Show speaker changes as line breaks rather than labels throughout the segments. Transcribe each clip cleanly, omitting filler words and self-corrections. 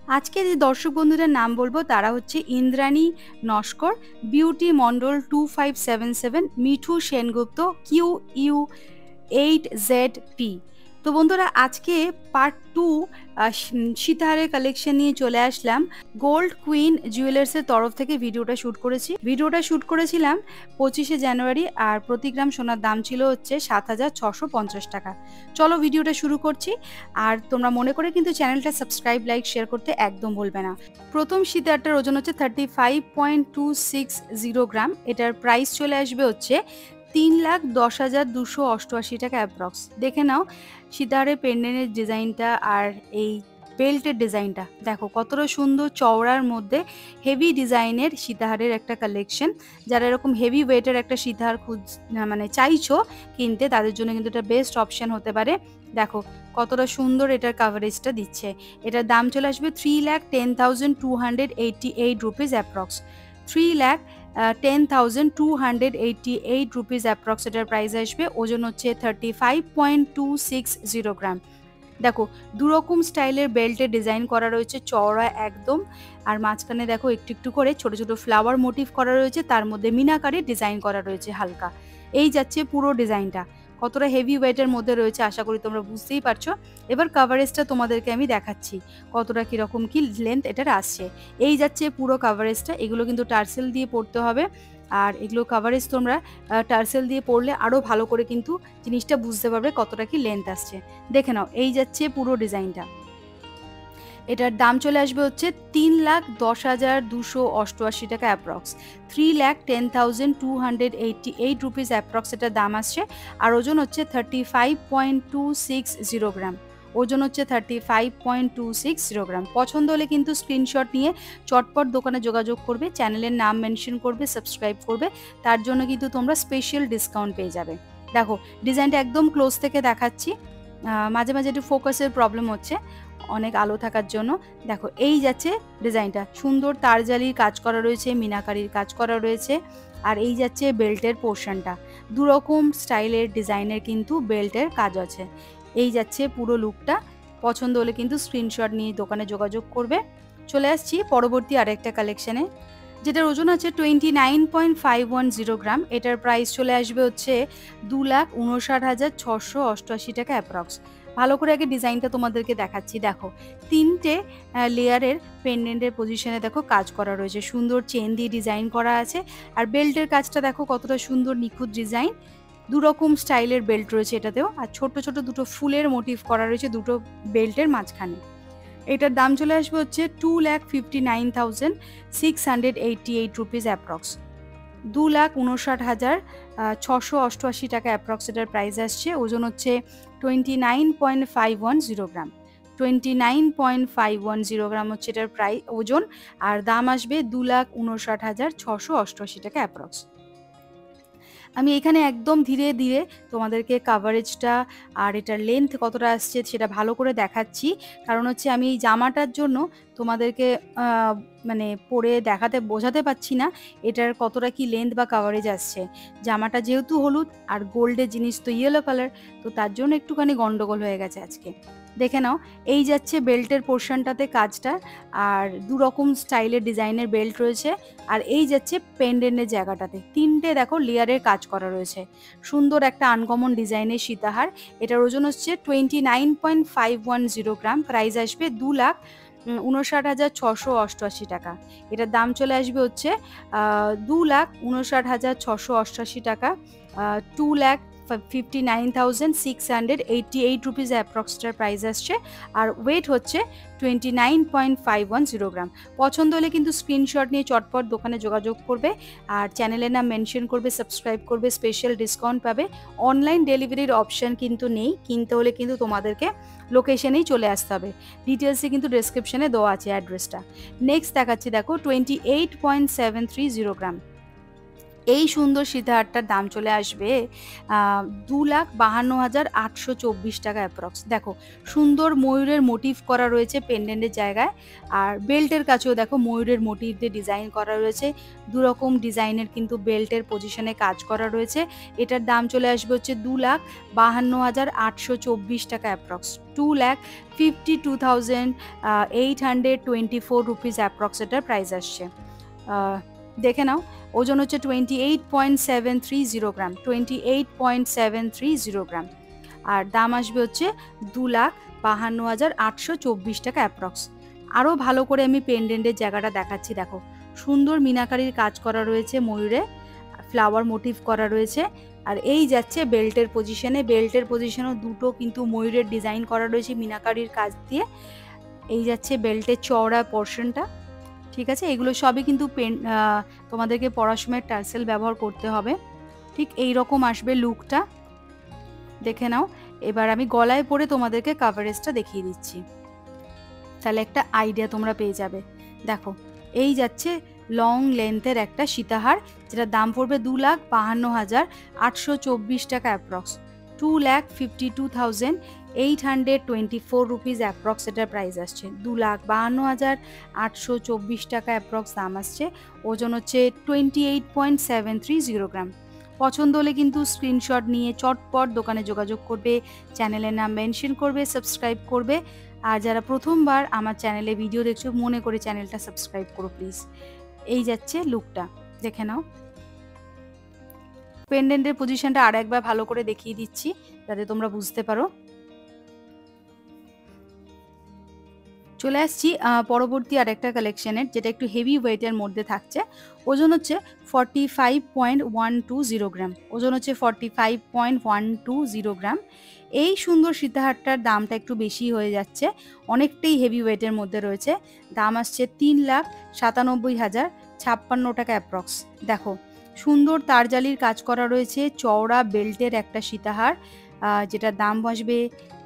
আজকে যে দর্শক বন্ধুদের নাম বলবো তারা হচ্ছে ইন্দ্রাণী নস্কর, বিউটি মন্ডল 2577, মিঠু সেনগুপ্ত, QU8ZP। তো বন্ধুরা আজকে পার্ট 2 সীতাহারের কালেকশন নিয়ে চলে আসলাম। গোল্ড কুইন জুয়েলার্সের তরফ থেকে ভিডিওটা শ্যুট করেছিলাম 25শে জানুয়ারি, আর প্রতি গ্রাম সোনার দাম ছিল হচ্ছে 7,650 টাকা। চলো ভিডিওটা শুরু করছি। আর তোমরা মনে করে কিন্তু চ্যানেলটা সাবস্ক্রাইব, লাইক, শেয়ার করতে একদম ভুলবে না। প্রথম সীতাহারটার ওজন হচ্ছে 35.260 গ্রাম। এটার প্রাইস চলে আসবে হচ্ছে 3,10,288 টাকা অ্যাপ্রক্স। দেখে নাও সীতাহারের পেন্ডেন্টের ডিজাইনটা আর এই বেল্টের ডিজাইনটা দেখো কতটা সুন্দর, চওড়ার মধ্যে হেভি ডিজাইনের সীতাহারের একটা কালেকশন। যারা এরকম হেভি ওয়েটের একটা সীতাহার মানে চাইছো কিনতে, তাদের জন্য কিন্তু এটা বেস্ট অপশন হতে পারে। দেখো কতটা সুন্দর এটার কাভারেজটা দিচ্ছে। এটার দাম চলে আসবে 3,10,288 রুপিস অ্যাপ্রক্স। 3,10,288 রুপিস অ্যাপ্রক্স এটার প্রাইস আসবে। ওজন হচ্ছে 35.260 গ্রাম। দেখো দুরকম স্টাইলের বেল্টের ডিজাইন করা রয়েছে, চওড়া একদম, আর মাঝখানে দেখো একটু একটু করে ছোট ছোট ফ্লাওয়ার মোটিভ করা রয়েছে, তার মধ্যে মিনাকারি ডিজাইন করা রয়েছে হালকা। এই যাচ্ছে পুরো ডিজাইনটা, কতটা হেভি ওয়েটের মধ্যে রয়েছে আশা করি তোমরা বুঝতেই পারছো। এবার কাভারেজটা তোমাদেরকে আমি দেখাচ্ছি কতটা কীরকম কি লেন্থ এটার আসছে। এই যাচ্ছে পুরো কাভারেজটা। এগুলো কিন্তু টার্সেল দিয়ে পড়তে হবে, আর এগুলো কাভারেজ তোমরা টার্সেল দিয়ে পড়লে আরও ভালো করে কিন্তু জিনিসটা বুঝতে পারবে কতটা কি লেন্থ আসছে। দেখে নাও এই যাচ্ছে পুরো ডিজাইনটা। এটার দাম চলে আসবে হচ্ছে 3,10,288 টাকা অ্যাপ্রক্স। 3,10,288 রুপিস অ্যাপ্রক্স এটার দাম আসছে। আর ওজন হচ্ছে 35.260 গ্রাম। ওজন হচ্ছে 35.260 গ্রাম। পছন্দ হলে কিন্তু স্ক্রিনশট নিয়ে চটপট দোকানে যোগাযোগ করবে, চ্যানেলের নাম মেনশন করবে, সাবস্ক্রাইব করবে, তার জন্য কিন্তু তোমরা স্পেশাল ডিসকাউন্ট পেয়ে যাবে। দেখো ডিজাইনটা একদম ক্লোজ থেকে দেখাচ্ছি, মাঝে মাঝে একটু ফোকাসের প্রবলেম হচ্ছে অনেক আলো থাকার জন্য। দেখো এই যাচ্ছে ডিজাইনটা, সুন্দর তারজালির কাজ করা রয়েছে, মিনাকারির কাজ করা রয়েছে, আর এই যাচ্ছে বেল্টের পোর্শনটা। দুরকম স্টাইলের ডিজাইনের কিন্তু বেল্টের কাজ আছে। এই যাচ্ছে পুরো লুকটা। পছন্দ হলে কিন্তু স্ক্রিনশট নিয়ে দোকানে যোগাযোগ করবে। চলে আসছি পরবর্তী আরেকটা কালেকশানে, যেটার ওজন আছে 29.510 গ্রাম। এটার প্রাইস চলে আসবে হচ্ছে 2,59,688 টাকা অ্যাপ্রক্স। ভালো করে আগে ডিজাইনটা তোমাদেরকে দেখাচ্ছি। দেখো তিনটে লেয়ারের পেন্ডেন্টের পজিশনে দেখো কাজ করা রয়েছে, সুন্দর চেন দিয়ে ডিজাইন করা আছে। আর বেল্টের কাজটা দেখো কতটা সুন্দর নিখুঁত ডিজাইন। দুরকম স্টাইলের বেল্ট রয়েছে এটাতেও, আর ছোট ছোট দুটো ফুলের মোটিভ করা রয়েছে দুটো বেল্টের মাঝখানে। এটার দাম চলে আসবে হচ্ছে 2,59,688 রুপিস অ্যাপ্রক্স। 2,59,688 টাকা অ্যাপ্রক্স এটার প্রাইস আসছে। ওজন হচ্ছে 29.510 গ্রাম। 29.510 গ্রাম হচ্ছে এটার ওজন। আর দাম আসবে 2,59,688 টাকা অ্যাপ্রক্স। আমি এখানে একদম ধীরে ধীরে তোমাদেরকে কাভারেজটা আর এটার লেন্থ কতটা আসছে সেটা ভালো করে দেখাচ্ছি, কারণ হচ্ছে আমি এই জামাটার জন্য তোমাদেরকে মানে পরে দেখাতে বোঝাতে পারছি না এটার কতটা কি লেন্থ বা কাভারেজ আসছে। জামাটা যেহেতু হলুদ আর গোল্ডের জিনিস তো ইয়েলো কালার, তো তার জন্য একটুখানি গন্ডগোল হয়ে গেছে আজকে। দেখে নাও এই যাচ্ছে বেল্টের পোর্শনটাতে কাজটা, আর দুরকম স্টাইলের ডিজাইনের বেল্ট রয়েছে। আর এই যাচ্ছে পেন্ডেন্টের জায়গাটাতে তিনটে দেখো লেয়ারের কাজ করা রয়েছে, সুন্দর একটা আনকমন ডিজাইনের সীতাহার। এটার ওজন হচ্ছে 29.510 গ্রাম। প্রাইস আসবে 2,59,688 টাকা। এটার দাম চলে আসবে হচ্ছে 2,59,688 টাকা। 2,59,688 রুপিস অ্যাপ্রক্সটার প্রাইস আসছে। আর ওয়েট হচ্ছে 29.510 গ্রাম। পছন্দ হলে কিন্তু স্ক্রিনশট নিয়ে চটপট দোকানে যোগাযোগ করবে, আর চ্যানেলের নাম মেনশন করবে, সাবস্ক্রাইব করবে, স্পেশাল ডিসকাউন্ট পাবে। অনলাইন ডেলিভারির অপশান কিন্তু নেই, কিনতে হলে কিন্তু তোমাদেরকে লোকেশনেই চলে আসতে হবে। ডিটেলসে কিন্তু ডেসক্রিপশনে দেওয়া আছে অ্যাড্রেসটা। নেক্সট দেখাচ্ছি দেখো 28.730 গ্রাম। এই সুন্দর সীতাহারটার দাম চলে আসবে 2,52,824 টাকা অ্যাপ্রক্স। দেখো সুন্দর ময়ূরের মোটিভ করা রয়েছে পেন্ডেন্টের জায়গায়, আর বেল্টের কাছেও দেখো ময়ূরের মোটিভ দিয়ে ডিজাইন করা রয়েছে। দুরকম ডিজাইনের কিন্তু বেল্টের পজিশনে কাজ করা রয়েছে। এটার দাম চলে আসবে হচ্ছে 2,52,824 টাকা অ্যাপ্রক্স, 2,52,824 রুপিস অ্যাপ্রক্স এটার প্রাইস আসছে। দেখে নাও, ওজন হচ্ছে 28.730 গ্রাম, 28.730 গ্রাম, আর দাম আসবে হচ্ছে 2,52,824 টাকা অ্যাপ্রক্স। আরও ভালো করে আমি পেন্ডেন্টের জায়গাটা দেখাচ্ছি। দেখো সুন্দর মিনাকারির কাজ করা রয়েছে, ময়ূরে ফ্লাওয়ার মোটিভ করা রয়েছে, আর এই যাচ্ছে বেল্টের পজিশনে। বেল্টের পজিশনেও দুটো কিন্তু ময়ূরের ডিজাইন করা রয়েছে মিনাকারির কাজ দিয়ে। এই যাচ্ছে বেল্টের চওড়া পোর্শনটা, ঠিক আছে। এগুলো সবই কিন্তু তোমাদেরকে পরার সময় টার্সেল ব্যবহার করতে হবে। ঠিক এই রকম আসবে লুকটা, দেখে নাও। এবার আমি গলায় পরে তোমাদেরকে কাভারেজটা দেখিয়ে দিচ্ছি, তাহলে একটা আইডিয়া তোমরা পেয়ে যাবে। দেখো এই যাচ্ছে লং লেন্থের একটা সীতাহার, যেটার দাম পড়বে 2,52,824 টাকা অ্যাপ্রক্স, 2,52,824 রুপিস অ্যাপ্রক্স এটার প্রাইস আসছে। 2,52,824 টাকা অ্যাপ্রক্স দাম আসছে। ওজন হচ্ছে 28.730 গ্রাম। পছন্দ হলে কিন্তু স্ক্রিনশট নিয়ে চটপট দোকানে যোগাযোগ করবে, চ্যানেলের নাম মেনশন করবে, সাবস্ক্রাইব করবে। আর যারা প্রথমবার আমার চ্যানেলে ভিডিও দেখছো, মনে করে চ্যানেলটা সাবস্ক্রাইব করো প্লিজ। এই যাচ্ছে লুকটা, দেখে নাও। পেন্ডেন্টের পজিশনটা আর একবার ভালো করে দেখিয়ে দিচ্ছি যাতে তোমরা বুঝতে পারো। চলে আসছি পরবর্তী আরেকটা কালেকশনের, যেটা একটু হেভি ওয়েটের মধ্যে থাকছে। ওজন হচ্ছে 45.120 গ্রাম, ওজন হচ্ছে 45.120 গ্রাম। এই সুন্দর সীতাহারটার দামটা একটু বেশি হয়ে যাচ্ছে, অনেকটাই হেভি ওয়েটের মধ্যে রয়েছে। দাম আসছে 3,97,056 টাকা অ্যাপ্রক্স। দেখো সুন্দর তারজালির কাজ করা রয়েছে, চওড়া বেল্টের একটা সীতাহার, যেটার দাম আসবে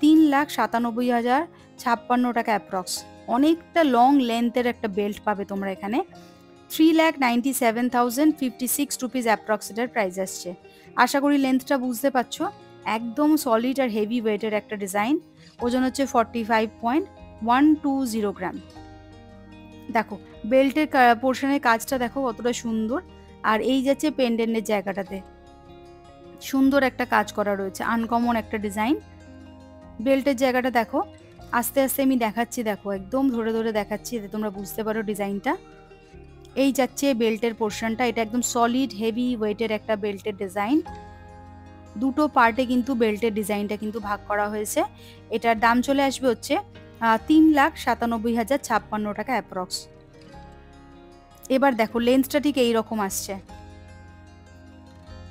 3,97,056 টাকা অ্যাপ্রক্স। অনেকটা লং লেন্থের একটা বেল্ট পাবে তোমরা এখানে। 3,97,056 রুপিস অ্যাপ্রক্স এটার প্রাইস আসছে। আশা করি লেন্থটা বুঝতে পারছো, একদম সলিড আর হেভি ওয়েটের একটা ডিজাইন। ওজন হচ্ছে 45.120 গ্রাম। দেখো বেল্টের পোর্শনের কাজটা দেখো কতটা সুন্দর, আর এই যাচ্ছে পেন্ডেন্টের জায়গাটাতে সুন্দর একটা কাজ করা রয়েছে, আনকমন একটা ডিজাইন। বেল্টের জায়গাটা দেখো, আস্তে আস্তে আমি দেখাচ্ছি, দেখো একদম ধরে ধরে দেখাচ্ছি যাতে তোমরা বুঝতে পারো ডিজাইনটা। এই যাচ্ছে বেল্টের পোর্শনটা, এটা একদম সলিড হেভি ওয়েটের একটা বেল্টের ডিজাইন। দুটো পার্টে কিন্তু বেল্টের ডিজাইনটা কিন্তু ভাগ করা হয়েছে। এটার দাম চলে আসবে হচ্ছে 3,97,056 টাকা অ্যাপ্রক্স। এবার দেখো লেন্থটা ঠিক এইরকম আসছে,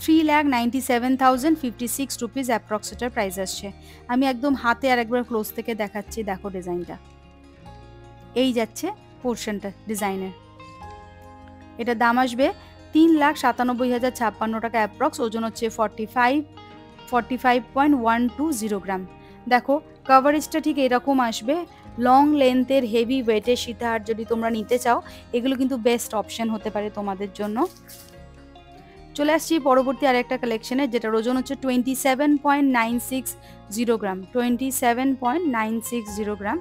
3,97,056 রুপিস অ্যাপ্রক্স এটার প্রাইস আসছে। আমি একদম হাতে আর একবার ক্লোজ থেকে দেখাচ্ছি, দেখো ডিজাইনটা। এই যাচ্ছে পোর্শনটা ডিজাইনের, এটার দাম আসবে 3,97,056 টাকা অ্যাপ্রক্স। ওজন হচ্ছে 45.120 গ্রাম। দেখো কভারেজটা ঠিক এরকম আসবে। লং লেন্থের হেভি ওয়েটের সীতাহার যদি তোমরা নিতে চাও, এগুলো কিন্তু বেস্ট অপশন হতে পারে তোমাদের জন্য। চলে আসছি পরবর্তী আরেকটা কালেকশনে, যেটার ওজন হচ্ছে 27.960 গ্রাম, 27.960 গ্রাম।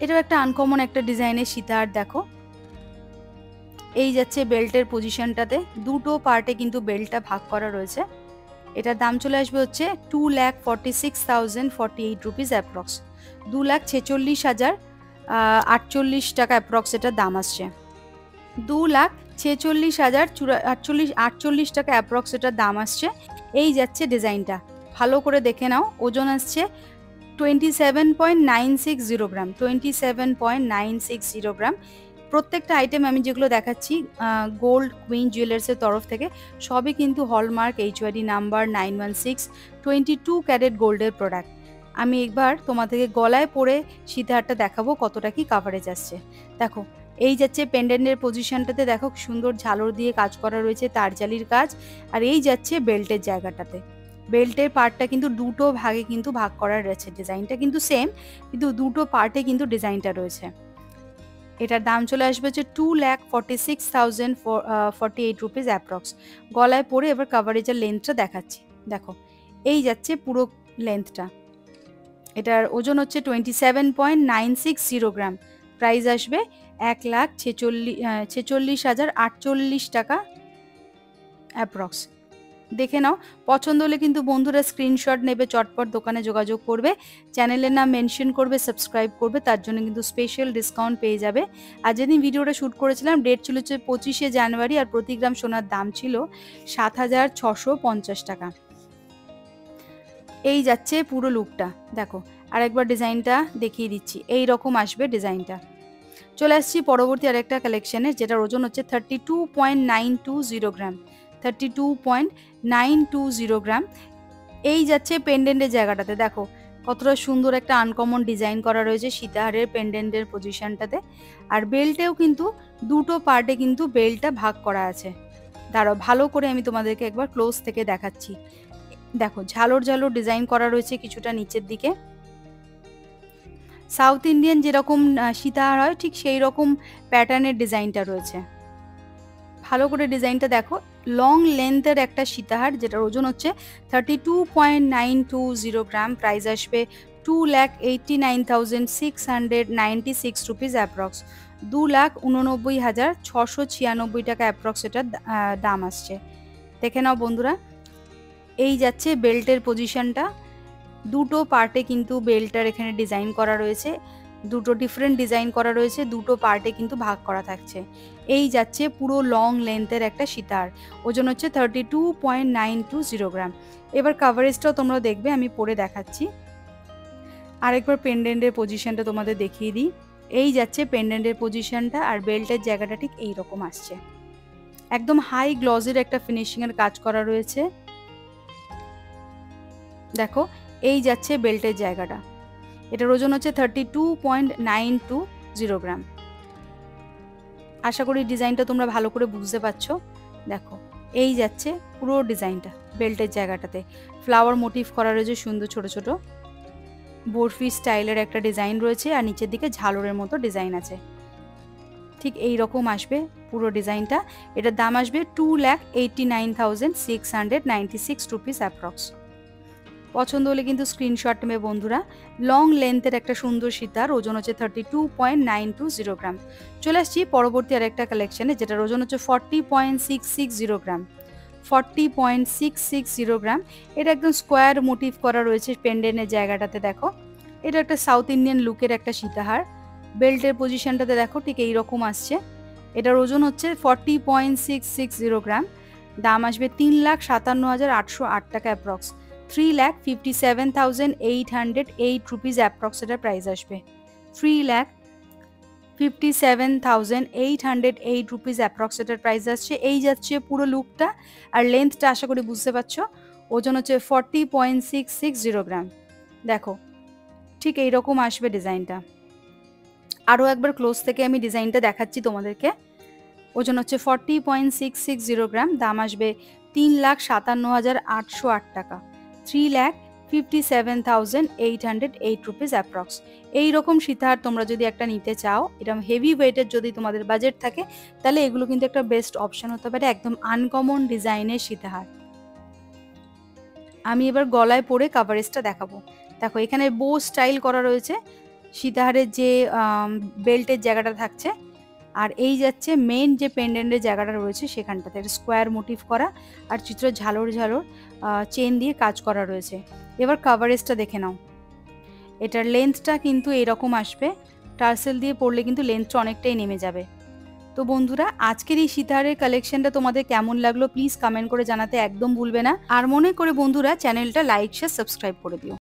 এটাও একটা আনকমন একটা ডিজাইনের সীতাহার। দেখো এই যাচ্ছে বেল্টের পজিশনটাতে, দুটো পার্টে কিন্তু বেল্টটা ভাগ করা রয়েছে। এটার দাম চলে আসবে হচ্ছে 2,46,048 রুপিস অ্যাপ্রক্স, 2,46,048 টাকা অ্যাপ্রক্স এটার দাম আসছে। 2,46,048 টাকা অ্যাপ্রক্স এটার দাম আসছে। এই যাচ্ছে ডিজাইনটা, ভালো করে দেখে নাও। ওজন আসছে 27.960 গ্রাম, 27.960 গ্রাম। প্রত্যেকটা আইটেম আমি যেগুলো দেখাচ্ছি গোল্ড কুইন জুয়েলার্সের তরফ থেকে, সবই কিন্তু হলমার্ক HUID নাম্বার 916 22 ক্যারেট গোল্ডের প্রোডাক্ট। আমি একবার তোমাদেরকে গলায় পরে সীতাহারটা দেখাবো কতটা কি কাভারেজ আসছে। দেখো এই যাচ্ছে পেন্ডেন্টের পজিশনটাতে, দেখো সুন্দর ঝালর দিয়ে কাজ করা রয়েছে, তারজালির কাজ। আর এই যাচ্ছে বেল্টের জায়গাটাতে, বেল্টের পার্টটা কিন্তু দুটো ভাগে কিন্তু ভাগ করা রয়েছে। ডিজাইনটা কিন্তু সেম, কিন্তু দুটো পার্টে কিন্তু ডিজাইনটা রয়েছে। এটার দাম চলে আসবে হচ্ছে 2,46,048 রুপিস অ্যাপ্রক্স। গলায় পরে এবার কাভারেজের লেন্থটা দেখাচ্ছি। দেখো এই যাচ্ছে পুরো লেন্থটা। এটার ওজন হচ্ছে 27.960 গ্রাম। প্রাইস আসবে 1,46,048 টাকা অ্যাপ্রক্স। দেখে নাও, পছন্দ হলে কিন্তু বন্ধুরা স্ক্রিনশট নেবে, চটপট দোকানে যোগাযোগ করবে, চ্যানেলের নাম মেনশন করবে, সাবস্ক্রাইব করবে, তার জন্য কিন্তু স্পেশাল ডিসকাউন্ট পেয়ে যাবে। আর যেদিন ভিডিওটা শ্যুট করেছিলাম ডেট ছিল হচ্ছে 25শে জানুয়ারি, আর প্রতি গ্রাম সোনার দাম ছিল 7,650 টাকা। এই যাচ্ছে পুরো লুকটা। দেখো আরেকবার ডিজাইনটা দেখিয়ে দিচ্ছি, এই রকম আসবে ডিজাইনটা। চলে আসছি পরবর্তী আরেকটা কালেকশানে, যেটার ওজন হচ্ছে 32.920 গ্রাম। 32.920 গ্রাম। এই যাচ্ছে পেন্ডেন্টের জায়গাটাতে। দেখো কতটা সুন্দর একটা আনকমন ডিজাইন করা রয়েছে সীতাহারের পেন্ডেন্টের পজিশনটাতে। আর বেল্টেও কিন্তু দুটো পার্টে কিন্তু বেল্টটা ভাগ করা আছে। দাঁড়াও ভালো করে আমি তোমাদেরকে একবার ক্লোজ থেকে দেখাচ্ছি। দেখো ঝালর ঝালর ডিজাইন করা রয়েছে কিছুটা নিচের দিকে। সাউথ ইন্ডিয়ান যেরকম সীতাহার হয় ঠিক সেই রকম প্যাটার্নের ডিজাইনটা রয়েছে। ভালো করে ডিজাইনটা দেখো। লং লেন্থের একটা সীতাহার, যেটার ওজন হচ্ছে 32.920 গ্রাম। প্রাইস আসবে 2,89,696 রুপিস অ্যাপ্রক্স। 2,89,696 টাকা অ্যাপ্রক্স এটার দাম আসছে। দেখে নাও বন্ধুরা, এই যাচ্ছে বেল্টের পজিশনটা। দুটো পার্টে কিন্তু বেল্টটার এখানে ডিজাইন করা রয়েছে, দুটো ডিফারেন্ট ডিজাইন করা রয়েছে, দুটো পার্টে কিন্তু ভাগ করা থাকছে। এই যাচ্ছে পুরো লং লেন্থের একটা সীতাহার, ওজন হচ্ছে 32.920 গ্রাম। এবার কাভারেজটাও তোমরা দেখবে, আমি পরে দেখাচ্ছি। আরেকবার পেন্ডেন্টের পজিশনটা তোমাদের দেখিয়ে দিই। এই যাচ্ছে পেন্ডেন্টের পজিশনটা, আর বেল্টের জায়গাটা ঠিক এই রকম আসছে। একদম হাই গ্লজের একটা ফিনিশিংয়ের কাজ করা রয়েছে। দেখো এই যাচ্ছে বেল্টের জায়গাটা। এটার ওজন হচ্ছে 32.920 গ্রাম। আশা করি ডিজাইনটা তোমরা ভালো করে বুঝতে পারছো। দেখো এই যাচ্ছে পুরো ডিজাইনটা, বেল্টের জায়গাটাতে ফ্লাওয়ার মোটিভ করা রয়েছে, সুন্দর ছোট ছোট বরফি স্টাইলের একটা ডিজাইন রয়েছে, আর নিচের দিকে ঝালরের মতো ডিজাইন আছে। ঠিক এই রকম আসবে পুরো ডিজাইনটা। এটার দাম আসবে 2,89,696 রুপিস অ্যাপ্রক্স। পছন্দ হলে কিন্তু স্ক্রিনশট নেবে বন্ধুরা। লং লেন্থের একটা সুন্দর সীতার, ওজন হচ্ছে 32.920 গ্রাম। চলে আসছি পরবর্তী আরেকটা কালেকশানে, যেটার ওজন হচ্ছে 40.660 গ্রাম। 40.660 গ্রাম। এটা একদম স্কোয়ার মোটিভ করা রয়েছে পেন্ডেন্টের জায়গাটাতে। দেখো এটা একটা সাউথ ইন্ডিয়ান লুকের একটা সীতাহার। বেল্টের পজিশনটাতে দেখো ঠিক এই রকম আসছে। এটার ওজন হচ্ছে 40.660 গ্রাম। দাম আসবে 3,57,808 টাকা অ্যাপ্রক্স। 3,57,808 রুপিস অ্যাপ্রক্স এটার প্রাইস আসবে। 3,57,808 রুপিস অ্যাপ্রক্স এটার প্রাইস আসছে। এই যাচ্ছে পুরো লুকটা, আর লেন্থটা আশা করি বুঝতে পারছো। ওজন হচ্ছে 40.660 গ্রাম। দেখো ঠিক এইরকম আসবে ডিজাইনটা। আরও একবার ক্লোজ থেকে আমি ডিজাইনটা দেখাচ্ছি তোমাদেরকে। ওজন হচ্ছে 40.660 গ্রাম। দাম আসবে 3,57,808 টাকা। 3,57,808 রুপিস অ্যাপ্রক্স। এইরকম সীতাহার তোমরা যদি একটা নিতে চাও, এরকম হেভি ওয়েটের যদি তোমাদের বাজেট থাকে, তাহলে এগুলো কিন্তু একটা বেস্ট অপশন হতে পারে। একদম আনকমন ডিজাইনের সীতাহার। আমি এবার গলায় পরে কাভারেজটা দেখাবো। দেখো এখানে বো স্টাইল করা রয়েছে সীতাহারের যে বেল্টের জায়গাটা থাকছে, আর এই যাচ্ছে মেন যে পেন্ডেন্টের জায়গাটা রয়েছে সেখানটাতে স্কোয়ার মোটিভ করা, আর চিত্র ঝালর ঝালর চেন দিয়ে কাজ করা রয়েছে। এবার কাভারেজটা দেখে নাও। এটার লেন্থটা কিন্তু এরকম আসবে। টার্সেল দিয়ে পরলে কিন্তু লেন্থটা অনেকটাই নেমে যাবে। তো বন্ধুরা আজকের এই সীতাহারের কালেকশনটা তোমাদের কেমন লাগলো প্লিজ কমেন্ট করে জানাতে একদম ভুলবে না। আর মনে করে বন্ধুরা চ্যানেলটা লাইক শেয়ার সাবস্ক্রাইব করে দিও।